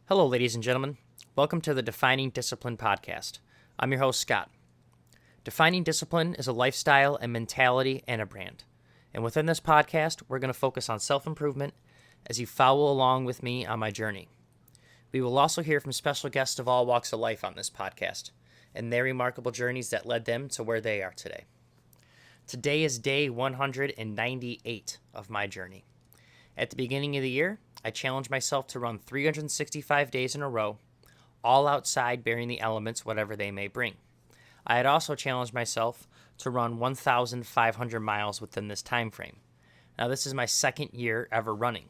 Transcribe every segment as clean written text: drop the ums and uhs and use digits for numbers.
Hello, ladies and gentlemen. Welcome to the Defining Discipline podcast. I'm your host, Scott. Defining discipline is a lifestyle and mentality and a brand. And within this podcast, we're going to focus on self-improvement as you follow along with me on my journey. We will also hear from special guests of all walks of life on this podcast and their remarkable journeys that led them to where they are today. Today is day 198 of my journey. At the beginning of the year, I challenged myself to run 365 days in a row, all outside bearing the elements, whatever they may bring. I had also challenged myself to run 1,500 miles within this time frame. Now, this is my second year ever running.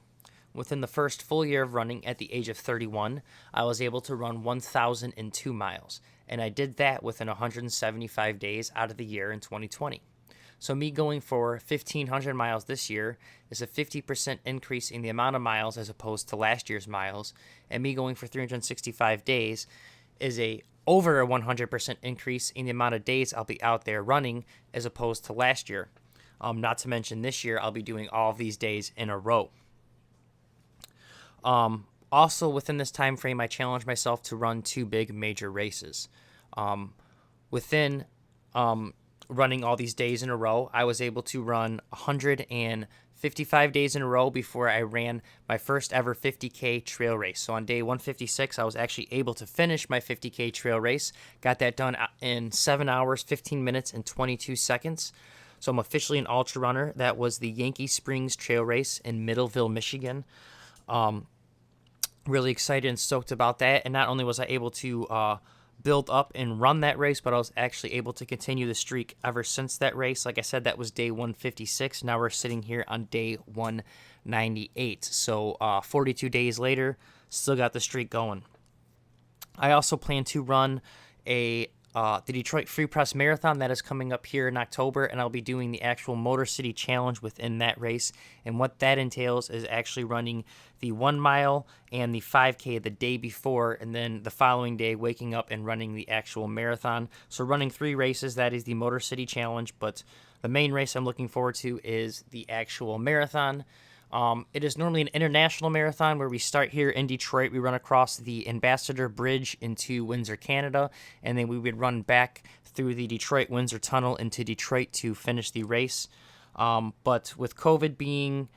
Within the first full year of running at the age of 31, I was able to run 1,002 miles, and I did that within 175 days out of the year in 2020. So me going for 1,500 miles this year is a 50% increase in the amount of miles as opposed to last year's miles, and me going for 365 days is over a 100% increase in the amount of days I'll be out there running as opposed to last year. Not to mention this year I'll be doing all of these days in a row. Also within this time frame, I challenged myself to run two big major races. Within running all these days in a row, I was able to run 155 days in a row before I ran my first ever 50K trail race. So on day 156, I was actually able to finish my 50K trail race. Got that done in 7 hours, 15 minutes, and 22 seconds. So I'm officially an ultra runner. That was the Yankee Springs Trail Race in Middleville, Michigan. Really excited and stoked about that. And not only was I able to build up and run that race, but I was actually able to continue the streak ever since that race. Like I said, that was day 156. Now we're sitting here on day 198. So 42 days later, still got the streak going. I also plan to run the Detroit Free Press Marathon that is coming up here in October, and I'll be doing the actual Motor City Challenge within that race. And what that entails is actually running the 1 mile and the 5K the day before, and then the following day waking up and running the actual marathon. So running 3 races, that is the Motor City Challenge, but the main race I'm looking forward to is the actual marathon. It is normally an international marathon where we start here in Detroit. We run across the Ambassador Bridge into Windsor, Canada, and then we would run back through the Detroit-Windsor Tunnel into Detroit to finish the race. But with COVID being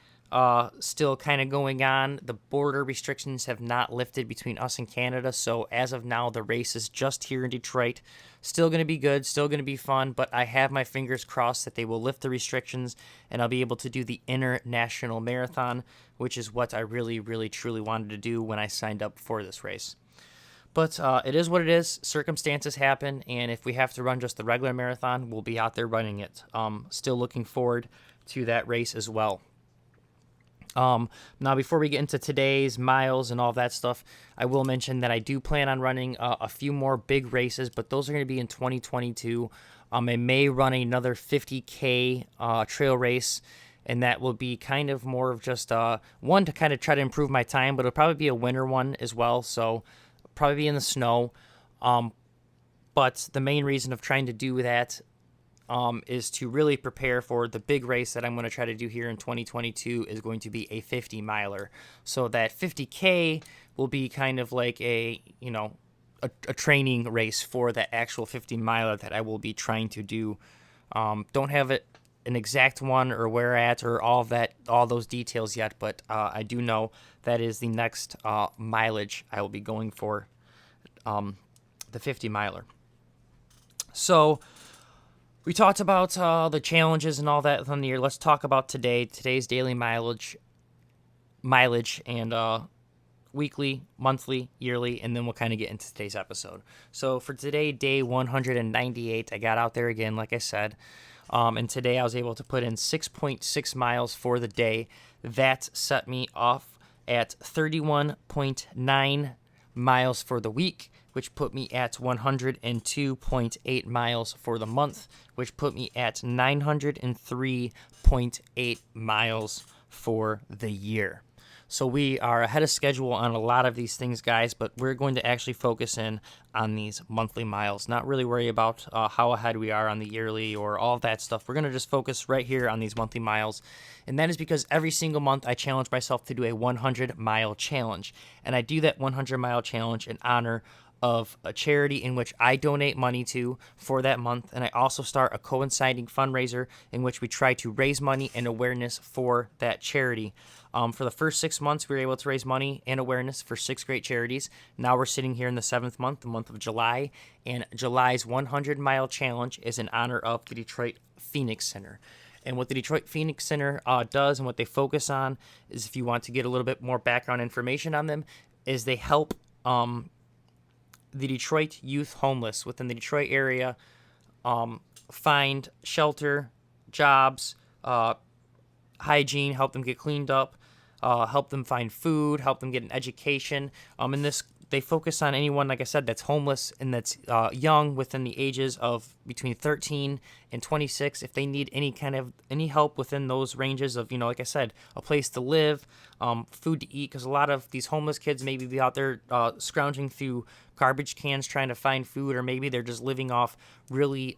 still kind of going on, the border restrictions have not lifted between us and Canada, so as of now, the race is just here in Detroit. Still going to be good, still going to be fun, but I have my fingers crossed that they will lift the restrictions and I'll be able to do the international marathon, which is what I really, really, truly wanted to do when I signed up for this race. But it is what it is. Circumstances happen, and if we have to run just the regular marathon, we'll be out there running it. Still looking forward to that race as well. Now, before we get into today's miles and all that stuff, I will mention that I do plan on running a few more big races, but those are going to be in 2022. I may run another 50K trail race, and that will be kind of more of just one to kind of try to improve my time, but it'll probably be a winter one as well, so probably be in the snow. But the main reason of trying to do that is to really prepare for the big race that I'm going to try to do here in 2022 is going to be a 50 miler. So that 50K will be kind of like a training race for that actual 50 miler that I will be trying to do. Don't have an exact one or where at or all those details yet, but I do know that is the next mileage I will be going for, the 50 miler. So we talked about the challenges and all that on the year. Let's talk about today's daily mileage, and weekly, monthly, yearly, and then we'll kind of get into today's episode. So for today, day 198, I got out there again, like I said, and today I was able to put in 6.6 miles for the day. That set me off at 31.9 miles for the week, which put me at 102.8 miles for the month, which put me at 903.8 miles for the year. So we are ahead of schedule on a lot of these things, guys, but we're going to actually focus in on these monthly miles, not really worry about how ahead we are on the yearly or all of that stuff. We're going to just focus right here on these monthly miles. And that is because every single month I challenge myself to do a 100-mile challenge. And I do that 100-mile challenge in honor of a charity in which I donate money to for that month. And I also start a coinciding fundraiser in which we try to raise money and awareness for that charity. For the first 6 months, we were able to raise money and awareness for 6 great charities. Now we're sitting here in the 7th month, the month of July, and July's 100-mile challenge is in honor of the Detroit Phoenix Center. And what the Detroit Phoenix Center does and what they focus on is, if you want to get a little bit more background information on them, is they help the Detroit youth homeless within the Detroit area find shelter, jobs, hygiene, help them get cleaned up, help them find food, help them get an education. In this, they focus on anyone, like I said, that's homeless and that's young, within the ages of between 13 and 26. If they need any help within those ranges of, like I said, a place to live, food to eat, because a lot of these homeless kids maybe be out there scrounging through garbage cans trying to find food, or maybe they're just living off really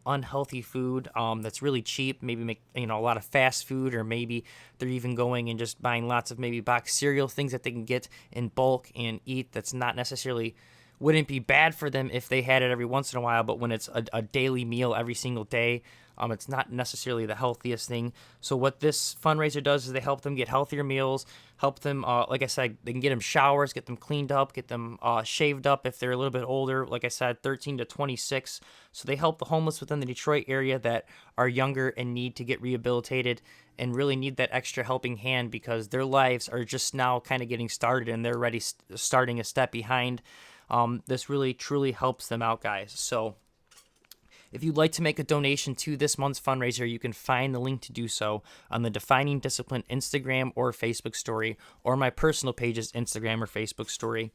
unhealthy food that's really cheap. Maybe make a lot of fast food, or maybe they're even going and just buying lots of maybe box cereal, things that they can get in bulk and eat. That's not necessarily wouldn't be bad for them if they had it every once in a while, but when it's a daily meal every single day, it's not necessarily the healthiest thing. So what this fundraiser does is they help them get healthier meals, help them, like I said, they can get them showers, get them cleaned up, get them shaved up if they're a little bit older, like I said, 13 to 26. So they help the homeless within the Detroit area that are younger and need to get rehabilitated and really need that extra helping hand, because their lives are just now kind of getting started and they're already starting a step behind. This really, truly helps them out, guys. So if you'd like to make a donation to this month's fundraiser, you can find the link to do so on the Defining Discipline Instagram or Facebook story, or my personal page's Instagram or Facebook story.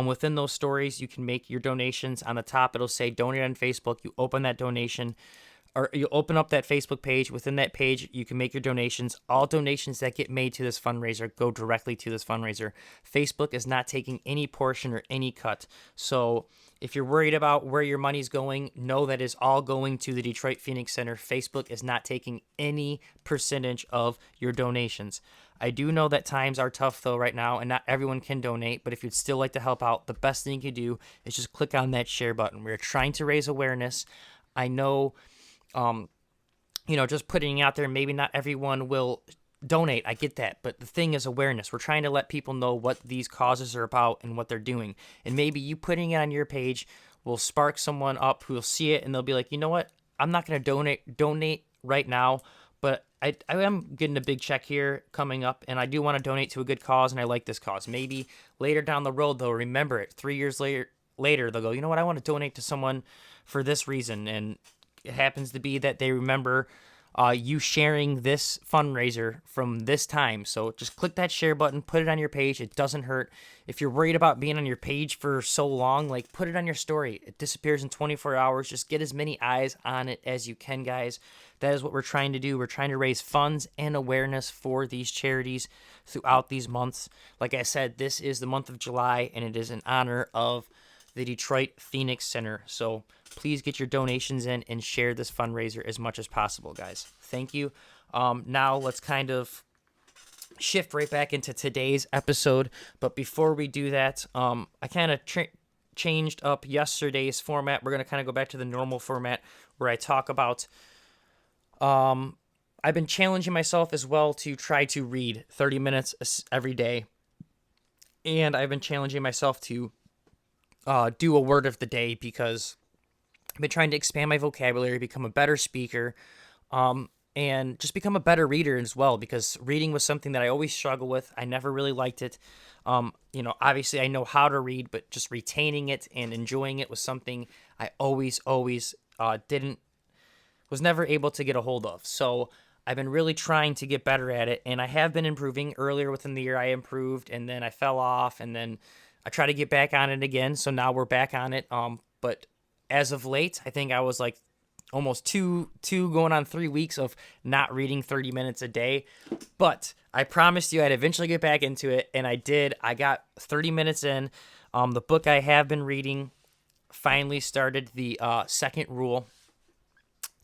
Within those stories, you can make your donations. On the top, it'll say donate on Facebook. You open that donation, or you open up that Facebook page. Within that page, you can make your donations. All donations that get made to this fundraiser go directly to this fundraiser. Facebook is not taking any portion or any cut. So if you're worried about where your money's going, know that it's all going to the Detroit Phoenix Center. Facebook is not taking any percentage of your donations. I do know that times are tough, though, right now, and not everyone can donate. But if you'd still like to help out, the best thing you can do is just click on that share button. We're trying to raise awareness. I know, just putting it out there, maybe not everyone will donate. I get that. But the thing is awareness. We're trying to let people know what these causes are about and what they're doing. And maybe you putting it on your page will spark someone up who will see it and they'll be like, you know what? I'm not going to donate right now, but I am getting a big check here coming up, and I do want to donate to a good cause, and I like this cause. Maybe later down the road, they'll remember it. 3 years later, they'll go, you know what? I want to donate to someone for this reason. And it happens to be that they remember you sharing this fundraiser from this time. So just click that share button, put it on your page. It doesn't hurt. If you're worried about being on your page for so long, put it on your story. It disappears in 24 hours. Just get as many eyes on it as you can, guys. That is what we're trying to do. We're trying to raise funds and awareness for these charities throughout these months. Like I said, this is the month of July, and it is in honor of the Detroit Phoenix Center. So please get your donations in and share this fundraiser as much as possible, guys. Thank you. Now let's kind of shift right back into today's episode. But before we do that, I kind of changed up yesterday's format. We're going to kind of go back to the normal format where I talk about I've been challenging myself as well to try to read 30 minutes every day. And I've been challenging myself to do a word of the day, because I've been trying to expand my vocabulary, become a better speaker, and just become a better reader as well, because reading was something that I always struggle with. I never really liked it. Obviously I know how to read, but just retaining it and enjoying it was something I always was never able to get a hold of. So I've been really trying to get better at it, and I have been improving. Earlier within the year I improved, and then I fell off, and then I try to get back on it again. So now we're back on it. But as of late, I think I was almost two going on 3 weeks of not reading 30 minutes a day. But I promised you I'd eventually get back into it, and I did. I got 30 minutes in. The book I have been reading finally started the second rule,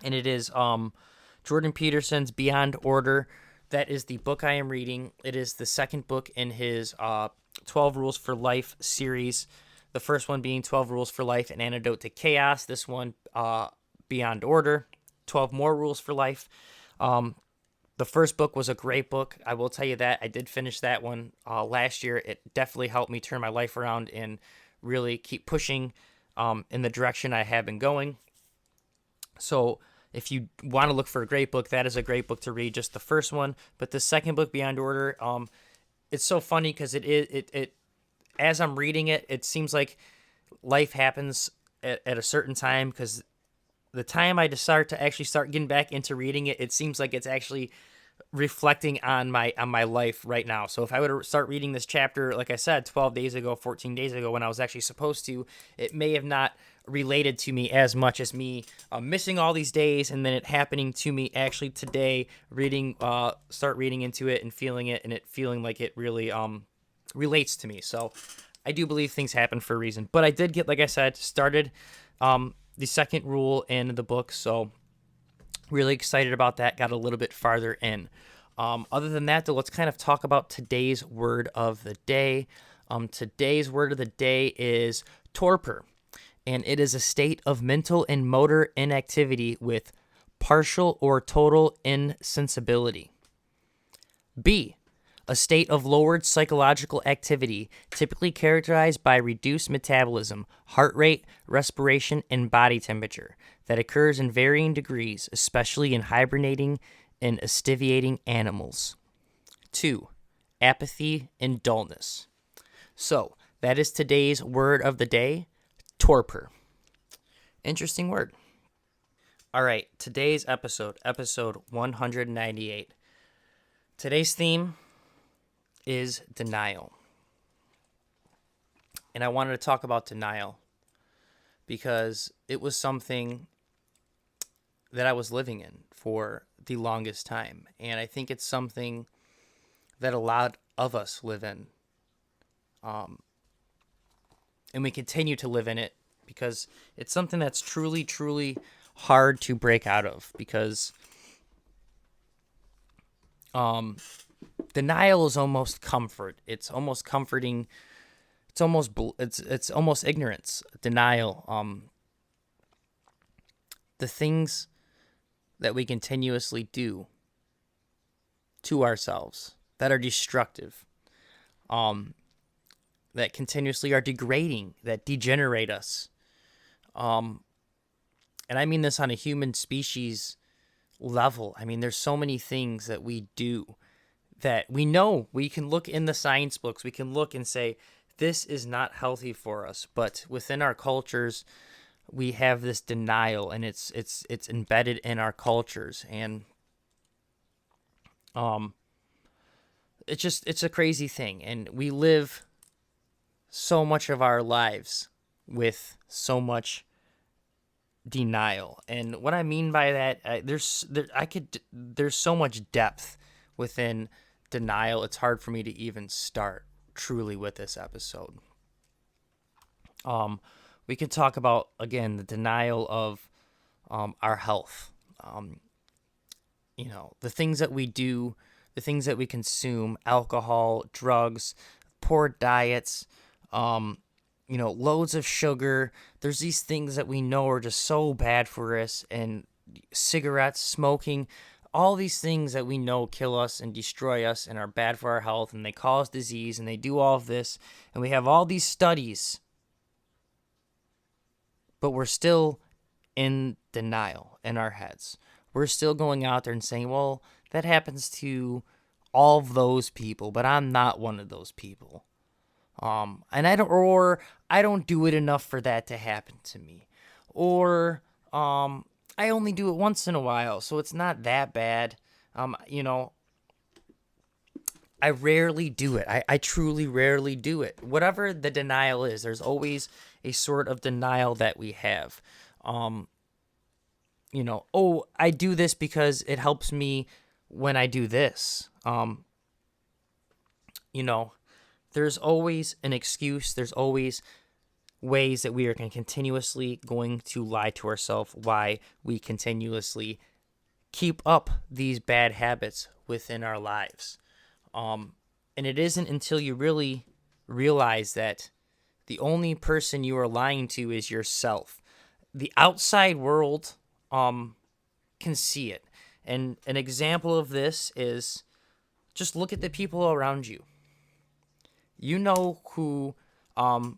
and it is Jordan Peterson's Beyond Order. That is the book I am reading. It is the second book in his 12 Rules for Life series. The first one being 12 Rules for Life, An Antidote to Chaos. This one, Beyond Order, 12 More Rules for Life. The first book was a great book. I will tell you that. I did finish that one last year. It definitely helped me turn my life around and really keep pushing in the direction I have been going. So if you want to look for a great book, that is a great book to read, just the first one. But the second book, Beyond Order, it's so funny because it as I'm reading it, it seems like life happens at a certain time, because the time I start getting back into reading it, it seems like it's actually reflecting on my life right now. So if I were to start reading this chapter, like I said, 12 days ago, 14 days ago, when I was actually supposed to, it may have not related to me as much as me missing all these days and then it happening to me actually today, start reading into it and feeling it, and it feeling like it really relates to me. So I do believe things happen for a reason. But I did get, like I said, started the second rule in the book, so really excited about that. Got a little bit farther in. Other than that, though, let's kind of talk about today's word of the day. Today's word of the day is torpor, and it is a state of mental and motor inactivity with partial or total insensibility. B, a state of lowered psychological activity, typically characterized by reduced metabolism, heart rate, respiration, and body temperature, that occurs in varying degrees, especially in hibernating and estivating animals. 2, apathy and dullness. So, that is today's word of the day, torpor. Interesting word. All right, today's episode 198. Today's theme is denial. And I wanted to talk about denial because it was something that I was living in for the longest time. And I think it's something that a lot of us live in. And we continue to live in it because it's something that's truly, truly hard to break out of, because denial is almost comfort. It's almost comforting. It's almost ignorance. Denial. The things that we continuously do to ourselves that are destructive, that continuously are degrading, that degenerate us. And I mean this on a human species level. I mean, there's so many things that we do that we know. We can look in the science books. We can look and say, this is not healthy for us. But within our cultures, we have this denial, and it's embedded in our cultures. And it's a crazy thing. And we live so much of our lives with so much denial. And what I mean by that, there's so much depth within denial. It's hard for me to even start truly with this episode. We can talk about, again, the denial of our health. The things that we do, the things that we consume, alcohol, drugs, poor diets, loads of sugar. There's these things that we know are just so bad for us, and cigarettes, smoking, all these things that we know kill us and destroy us and are bad for our health, and they cause disease, and they do all of this, and we have all these studies, but we're still in denial in our heads. We're still going out there and saying, well, that happens to all of those people, but I'm not one of those people. And I don't do it enough for that to happen to me. Or, I only do it once in a while, so it's not that bad. I rarely do it. I truly rarely do it. Whatever the denial is, there's always a sort of denial that we have. oh, I do this because it helps me when I do this. You know, there's always an excuse. There's always ways that we are continuously going to lie to ourselves, why we continuously keep up these bad habits within our lives. And it isn't until you really realize that the only person you are lying to is yourself. The outside world can see it. And an example of this is just look at the people around you. You know who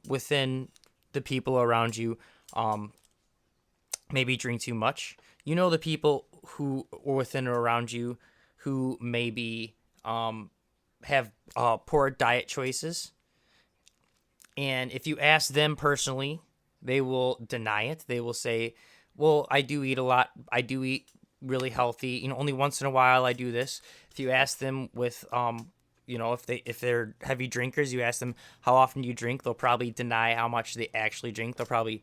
within the people around you maybe drink too much. You know the people who are within or around you who maybe have poor diet choices. And if you ask them personally, they will deny it. They will say, well, I do eat a lot. I do eat really healthy. Only once in a while I do this. If you ask them with if they're heavy drinkers, you ask them how often do you drink, they'll probably deny how much they actually drink. They'll probably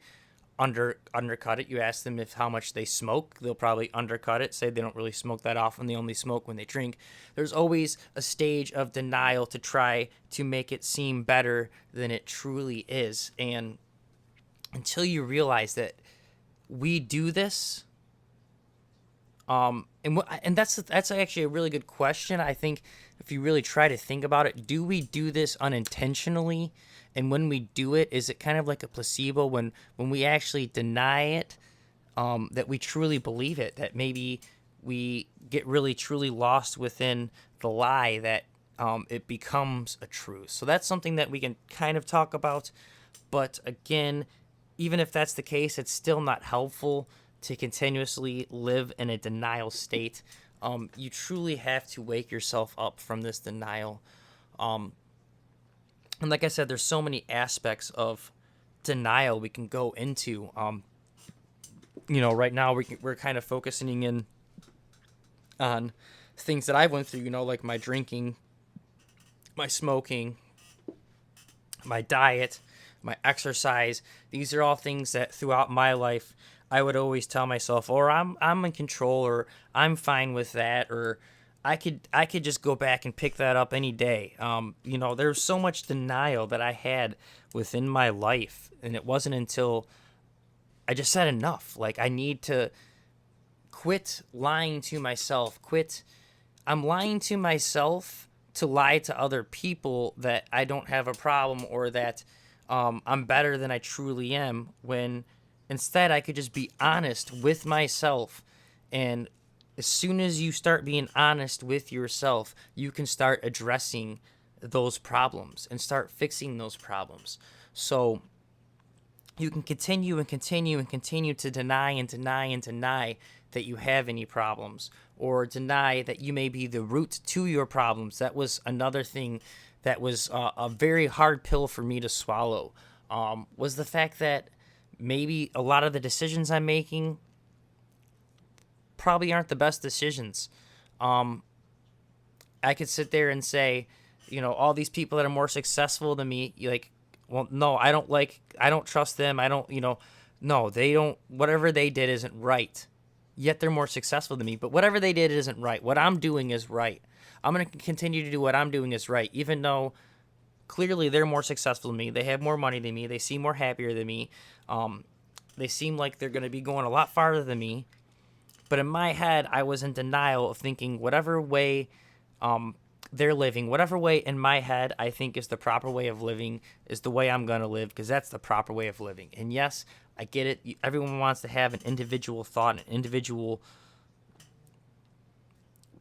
undercut it. You ask them if how much they smoke, they'll probably undercut it, say they don't really smoke that often, they only smoke when they drink. There's always a stage of denial to try to make it seem better than it truly is. And until you realize that we do this, and that's actually a really good question. I think if you really try to think about it, do we do this unintentionally? And when we do it, is it kind of like a placebo when we actually deny it, that we truly believe it, that maybe we get really truly lost within the lie that it becomes a truth. So that's something that we can kind of talk about. But again, even if that's the case, it's still not helpful to continuously live in a denial state. You truly have to wake yourself up from this denial. And like I said, there's so many aspects of denial we can go into. Right now we're kind of focusing in on things that I went through, like my drinking, my smoking, my diet, my exercise. These are all things that throughout my life I would always tell myself, or I'm in control, or I'm fine with that, or I could just go back and pick that up any day. There's so much denial that I had within my life, and it wasn't until I just said enough. Like, I need to quit lying to myself. I'm lying to myself to lie to other people that I don't have a problem, or that I'm better than I truly am, when instead I could just be honest with myself. And as soon as you start being honest with yourself, you can start addressing those problems and start fixing those problems. So you can continue and continue and continue to deny and deny and deny that you have any problems, or deny that you may be the root to your problems. That was another thing that was a very hard pill for me to swallow, was the fact that maybe a lot of the decisions I'm making probably aren't the best decisions. I could sit there and say, all these people that are more successful than me, well, no, I don't trust them. No, they don't, whatever they did isn't right. Yet they're more successful than me, but whatever they did isn't right. What I'm doing is right. I'm going to continue to do what I'm doing is right, even though clearly they're more successful than me. They have more money than me. They seem more happier than me. They seem like they're going to be going a lot farther than me. But in my head, I was in denial of thinking whatever way they're living, whatever way in my head I think is the proper way of living is the way I'm going to live, because that's the proper way of living. And yes, I get it. Everyone wants to have an individual thought, an individual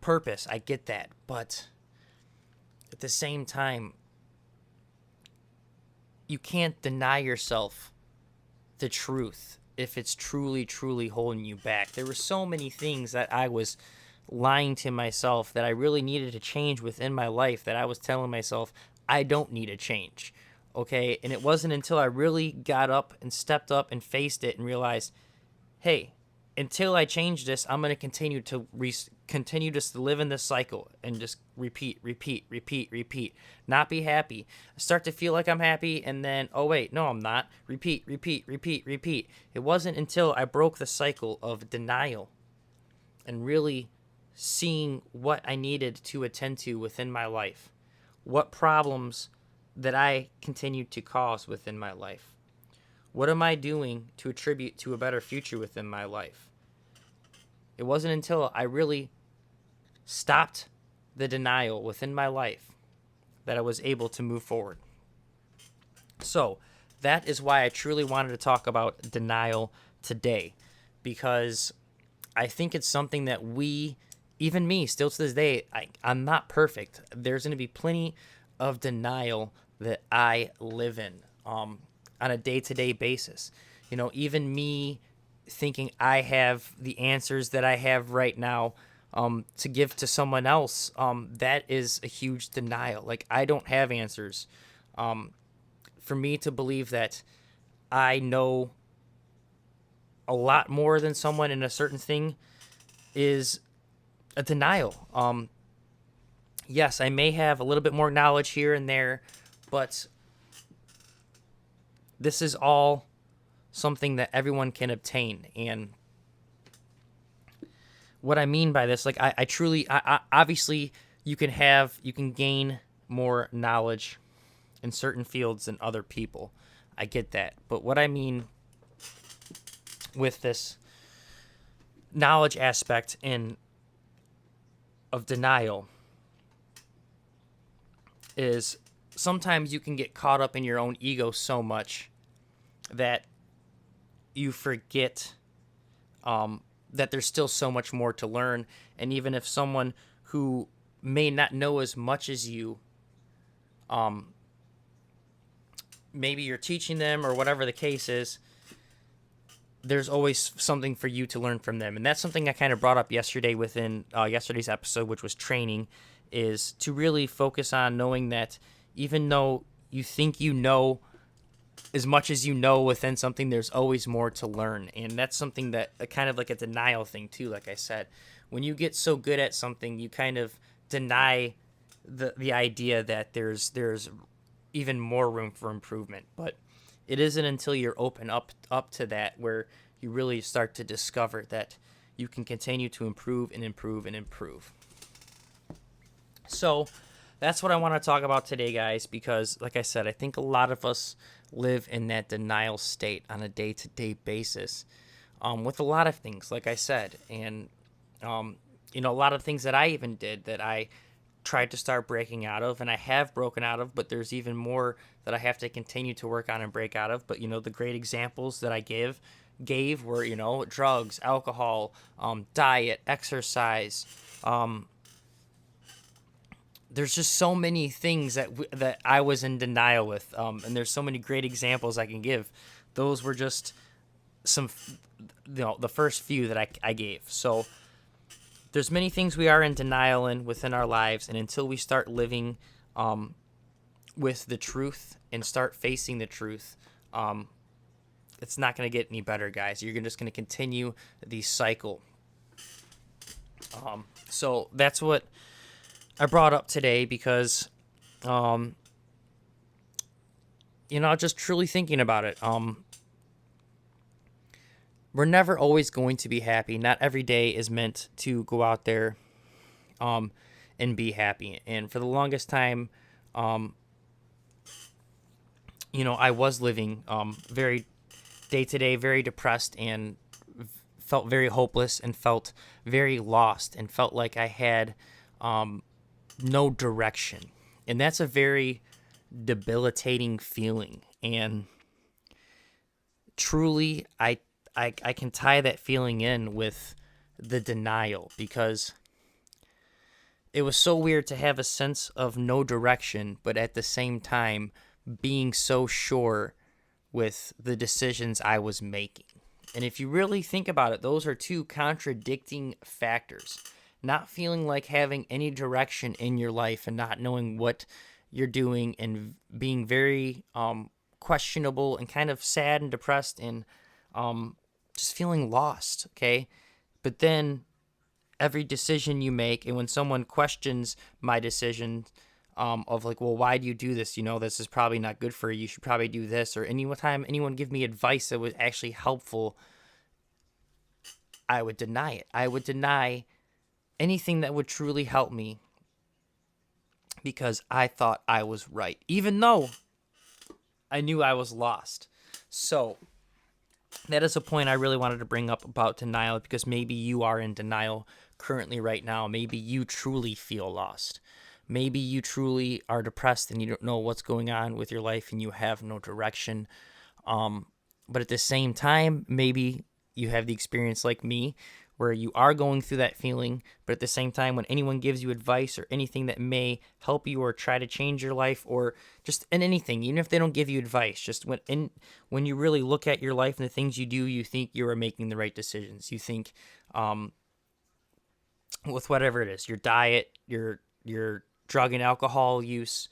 purpose. I get that. But at the same time, you can't deny yourself the truth if it's truly, truly holding you back. There were so many things that I was lying to myself that I really needed to change within my life, that I was telling myself I don't need to change. Okay? And it wasn't until I really got up and stepped up and faced it and realized, hey, until I change this, I'm going to continue to continue just to live in this cycle and just repeat, repeat, repeat, repeat. Not be happy. Start to feel like I'm happy, and then, oh wait, no, I'm not. Repeat, repeat, repeat, repeat. It wasn't until I broke the cycle of denial and really seeing what I needed to attend to within my life, what problems that I continued to cause within my life. What am I doing to attribute to a better future within my life? It wasn't until I really stopped the denial within my life that I was able to move forward. So that is why I truly wanted to talk about denial today, because I think it's something that we, even me, still to this day, I'm not perfect. There's going to be plenty of denial that I live in on a day-to-day basis. Even me thinking I have the answers that I have right now to give to someone else, that is a huge denial. Like, I don't have answers. For me to believe that I know a lot more than someone in a certain thing is a denial. Yes, I may have a little bit more knowledge here and there, but this is all something that everyone can obtain. And what I mean by this, like, I truly, obviously you can gain more knowledge in certain fields than other people. I get that. But what I mean with this knowledge aspect of denial is sometimes you can get caught up in your own ego so much that you forget that there's still so much more to learn. And even if someone who may not know as much as you, maybe you're teaching them or whatever the case is, there's always something for you to learn from them. And that's something I kind of brought up yesterday within yesterday's episode, which was training, is to really focus on knowing that even though you think you know as much as you know within something, there's always more to learn. And that's something that kind of like a denial thing too. Like I said, when you get so good at something, you kind of deny the idea that there's even more room for improvement. But it isn't until you're open up to that where you really start to discover that you can continue to improve and improve and improve. So that's what I want to talk about today, guys, because like I said, I think a lot of us live in that denial state on a day-to-day basis with a lot of things, like I said. And, a lot of things that I even did that I tried to start breaking out of, and I have broken out of, but there's even more that I have to continue to work on and break out of. But, the great examples that I gave were, drugs, alcohol, diet, exercise. There's just so many things that I was in denial with, and there's so many great examples I can give. Those were just some, the first few that I gave. So there's many things we are in denial within our lives, and until we start living with the truth and start facing the truth, it's not going to get any better, guys. You're just going to continue the cycle. So that's what I brought up today because, just truly thinking about it. We're never always going to be happy. Not every day is meant to go out there, and be happy. And for the longest time, I was living, very day to day, very depressed, and felt very hopeless, and felt very lost, and felt like I had, no direction. And that's a very debilitating feeling. And truly, I can tie that feeling in with the denial, because it was so weird to have a sense of no direction, but at the same time being so sure with the decisions I was making. And if you really think about it, those are two contradicting factors. Not feeling like having any direction in your life and not knowing what you're doing, and being very questionable and kind of sad and depressed and just feeling lost, okay? But then every decision you make, and when someone questions my decision, of like, well, why do you do this? This is probably not good for you. You should probably do this. Or anytime anyone give me advice that was actually helpful, I would deny it. I would deny anything that would truly help me because I thought I was right, even though I knew I was lost. So that is a point I really wanted to bring up about denial, because maybe you are in denial currently right now. Maybe you truly feel lost. Maybe you truly are depressed and you don't know what's going on with your life and you have no direction. But at the same time, maybe you have the experience like me where you are going through that feeling, but at the same time, when anyone gives you advice or anything that may help you or try to change your life, or just in anything, even if they don't give you advice, just when you really look at your life and the things you do, you think you are making the right decisions. You think, with whatever it is, your diet, your drug and alcohol use,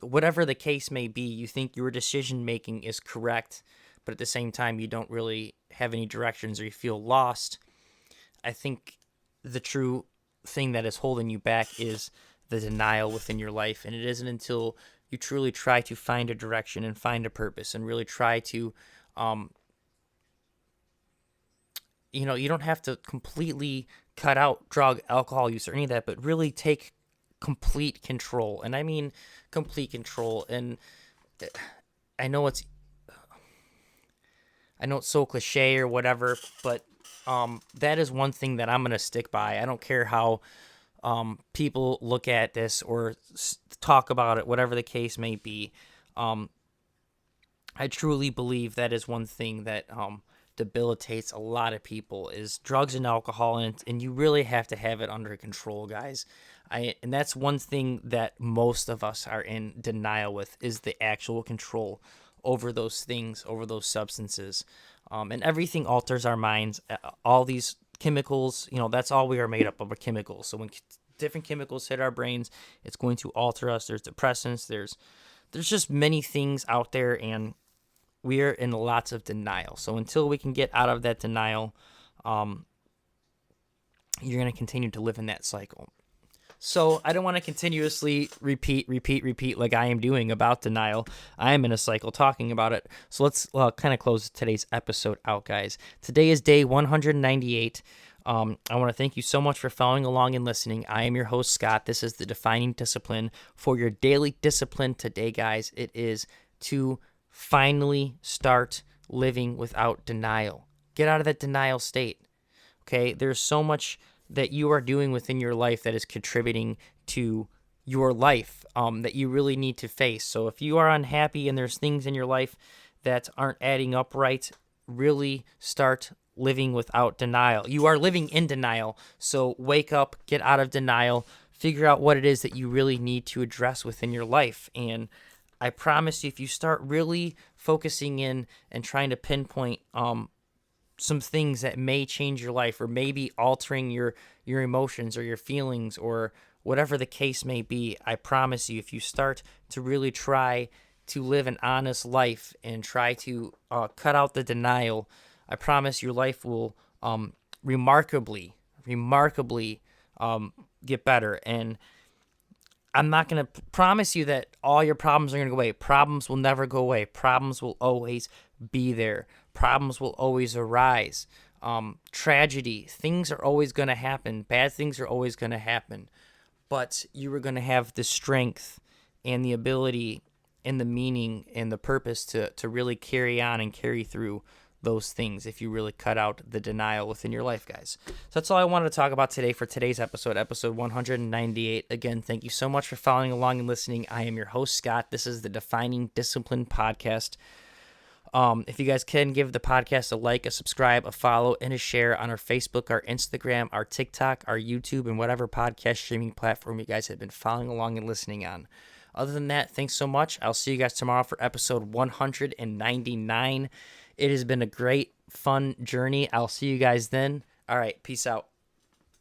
whatever the case may be, you think your decision making is correct, but at the same time, you don't really have any directions or you feel lost. I think the true thing that is holding you back is the denial within your life. And it isn't until you truly try to find a direction and find a purpose and really try to, you don't have to completely cut out drug, alcohol use or any of that, but really take complete control. And I mean complete control. And I know it's so cliche or whatever, but that is one thing that I'm going to stick by. I don't care how people look at this or talk about it, whatever the case may be. I truly believe that is one thing that debilitates a lot of people is drugs and alcohol, and you really have to have it under control, guys. And that's one thing that most of us are in denial with, is the actual control over those things, over those substances. And everything alters our minds. All these chemicals, that's all we are made up of, are chemicals. So when different chemicals hit our brains, it's going to alter us. There's depressants, there's just many things out there, and we are in lots of denial. So until we can get out of that denial, you're going to continue to live in that cycle. So I don't want to continuously repeat like I am doing about denial. I am in a cycle talking about it. So let's kind of close today's episode out, guys. Today is day 198. I want to thank you so much for following along and listening. I am your host, Scott. This is the Defining Discipline. For your daily discipline today, guys, it is to finally start living without denial. Get out of that denial state. Okay, there's so much that you are doing within your life that is contributing to your life that you really need to face. So if you are unhappy and there's things in your life that aren't adding up right, really start living without denial. You are living in denial, so wake up, get out of denial, figure out what it is that you really need to address within your life. And I promise you, if you start really focusing in and trying to pinpoint some things that may change your life, or maybe altering your emotions or your feelings or whatever the case may be, I promise you, if you start to really try to live an honest life and try to cut out the denial, I promise your life will remarkably get better. And I'm not going to promise you that all your problems are going to go away. Problems will never go away. Problems will always be there. Problems will always arise. Tragedy, things are always going to happen. Bad things are always going to happen. But you are going to have the strength and the ability and the meaning and the purpose to really carry on and carry through those things if you really cut out the denial within your life, guys. So that's all I wanted to talk about today for today's episode 198. Again, thank you so much for following along and listening. I am your host, Scott. This is the Defining Discipline podcast. If you guys can, give the podcast a like, a subscribe, a follow, and a share on our Facebook, our Instagram, our TikTok, our YouTube, and whatever podcast streaming platform you guys have been following along and listening on. Other than that, thanks so much. I'll see you guys tomorrow for episode 199. It has been a great, fun journey. I'll see you guys then. All right, peace out.